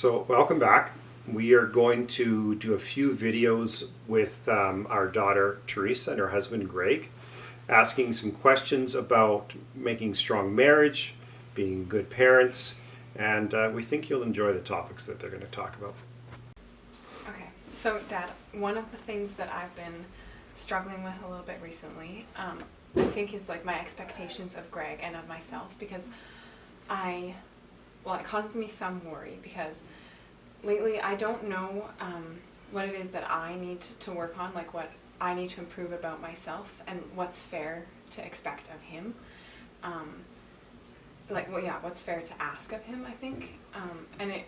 So welcome back. We are going to do a few videos with our daughter Teresa and her husband Greg, asking some questions about making strong marriage, being good parents, and we think you'll enjoy the topics that they're going to talk about. Okay, so Dad, one of the things that I've been struggling with a little bit recently, I think is like my expectations of Greg and of myself, because it causes me some worry because lately I don't know what it is that I need to work on, like what I need to improve about myself and what's fair to expect of him. What's fair to ask of him, I think. I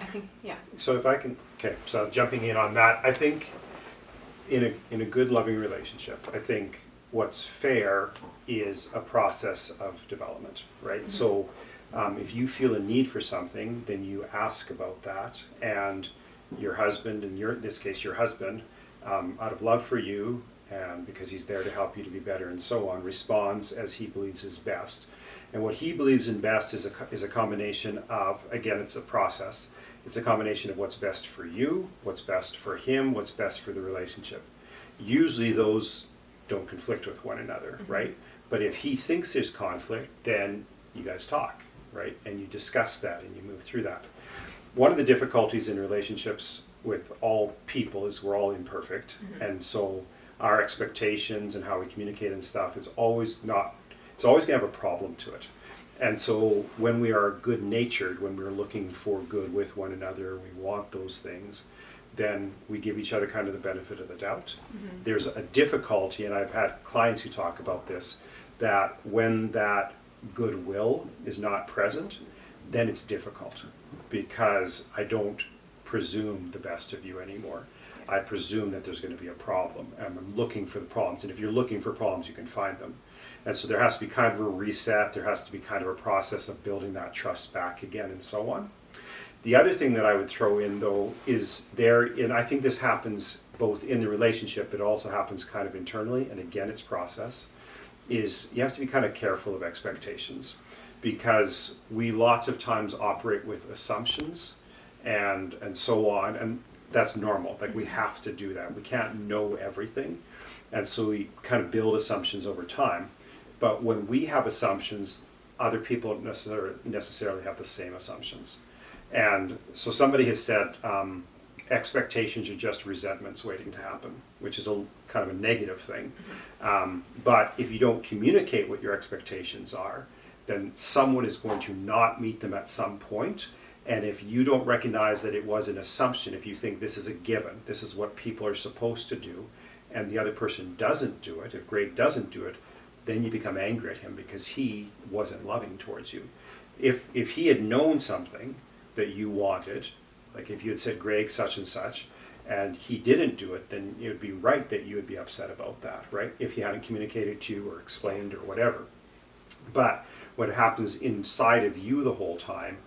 think. So if I can, so jumping in on that, I think in a good loving relationship, I think what's fair is a process of development, right? Mm-hmm. So if you feel a need for something, then you ask about that, and your husband, in this case your husband, out of love for you and because he's there to help you to be better and so on, responds as he believes is best. And what he believes in best is a combination of, again, it's a process. It's a combination of what's best for you, what's best for him, what's best for the relationship. Usually those don't conflict with one another, mm-hmm. right? But if he thinks there's conflict, then you guys talk, right? And you discuss that and you move through that. One of the difficulties in relationships with all people is we're all imperfect. Mm-hmm. And so our expectations and how we communicate and stuff is always going to have a problem to it. And so when we are good-natured, when we're looking for good with one another, we want those things, then we give each other kind of the benefit of the doubt. Mm-hmm. There's a difficulty, and I've had clients who talk about this, that when that goodwill is not present, then it's difficult because I don't presume the best of you anymore. I presume that there's going to be a problem, and I'm looking for the problems. And if you're looking for problems, you can find them. And so there has to be kind of a reset. There has to be kind of a process of building that trust back again and so on. The other thing that I would throw in, though, is and I think this happens both in the relationship, but it also happens kind of internally, and again, it's process, is you have to be kind of careful of expectations, because we lots of times operate with assumptions and so on, and that's normal. Like, we have to do that. We can't know everything, and so we kind of build assumptions over time. But when we have assumptions, other people don't necessarily have the same assumptions. And so somebody has said expectations are just resentments waiting to happen, which is a kind of a negative thing. But if you don't communicate what your expectations are, then someone is going to not meet them at some point. And if you don't recognize that it was an assumption, if you think this is a given, this is what people are supposed to do, and the other person doesn't do it, if Greg doesn't do it, then you become angry at him because he wasn't loving towards you. If he had known something that you wanted, like if you had said, Greg, such and such, and he didn't do it, then it would be right that you would be upset about that, right? If he hadn't communicated to you or explained or whatever. But what happens inside of you the whole time,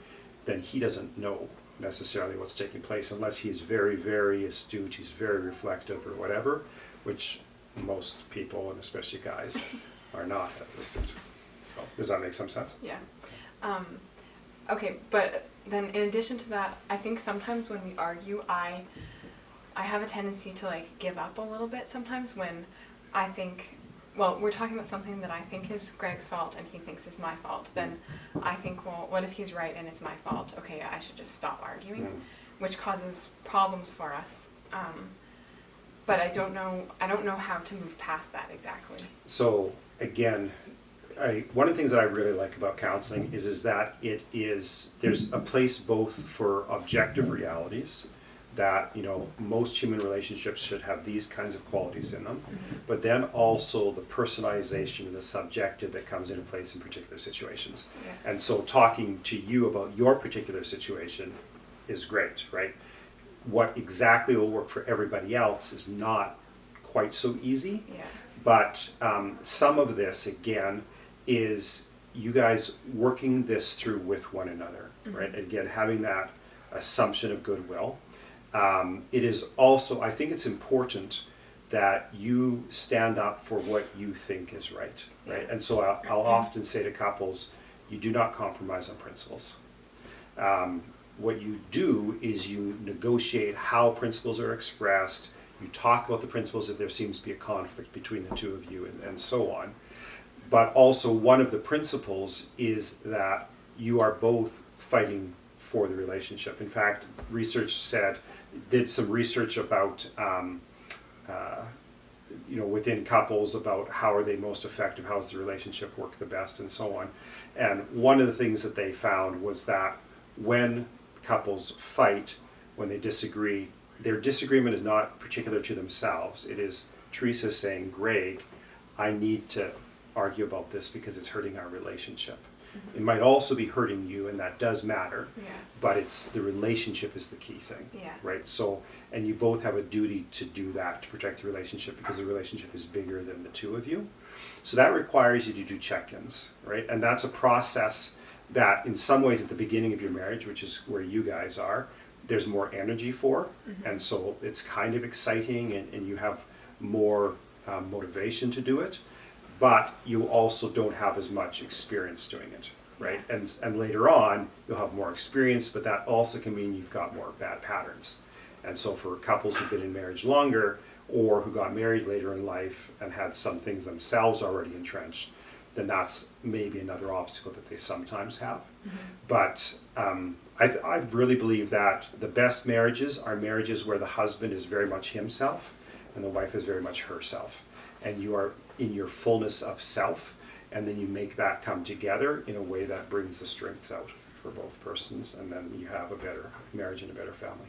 then he doesn't know necessarily what's taking place unless he's very, very astute, he's very reflective or whatever, which most people, and especially guys, are not as astute. So, does that make some sense? Yeah. Okay, but then in addition to that, I think sometimes when we argue, I have a tendency to like give up a little bit sometimes when I think, well, we're talking about something that I think is Greg's fault and he thinks is my fault. Then I think, well, what if he's right and it's my fault? Okay, I should just stop arguing, which causes problems for us. But I don't know how to move past that exactly. So again, one of the things that I really like about counseling is that there's a place both for objective realities, that most human relationships should have these kinds of qualities in them, but then also the personalization and the subjective that comes into place in particular situations. Yeah. And so talking to you about your particular situation is great, right? What exactly will work for everybody else is not quite so easy. Yeah. But some of this, again, is you guys working this through with one another, right? Again, having that assumption of goodwill. It is also, I think it's important that you stand up for what you think is right? And so I'll often say to couples, you do not compromise on principles. what you do is you negotiate how principles are expressed, you talk about the principles if there seems to be a conflict between the two of you, and so on. But also one of the principles is that you are both fighting for the relationship. In fact, did some research about within couples about how are they most effective, how does the relationship work the best, and so on. And one of the things that they found was that when couples fight, when they disagree, their disagreement is not particular to themselves. It is Teresa saying, Greg, I need to argue about this because it's hurting our relationship. Mm-hmm. It might also be hurting you, and that does matter, but it's the relationship is the key thing, right? So, and you both have a duty to do that, to protect the relationship, because the relationship is bigger than the two of you. So that requires you to do check-ins, right? And that's a process that in some ways at the beginning of your marriage, which is where you guys are, there's more energy for, and so it's kind of exciting, and you have more motivation to do it, but you also don't have as much experience doing it, right? And later on, you'll have more experience, but that also can mean you've got more bad patterns. And so for couples who've been in marriage longer, or who got married later in life and had some things themselves already entrenched, then that's maybe another obstacle that they sometimes have. But I really believe that the best marriages are marriages where the husband is very much himself and the wife is very much herself. And you are in your fullness of self, and then you make that come together in a way that brings the strengths out for both persons, and then you have a better marriage and a better family.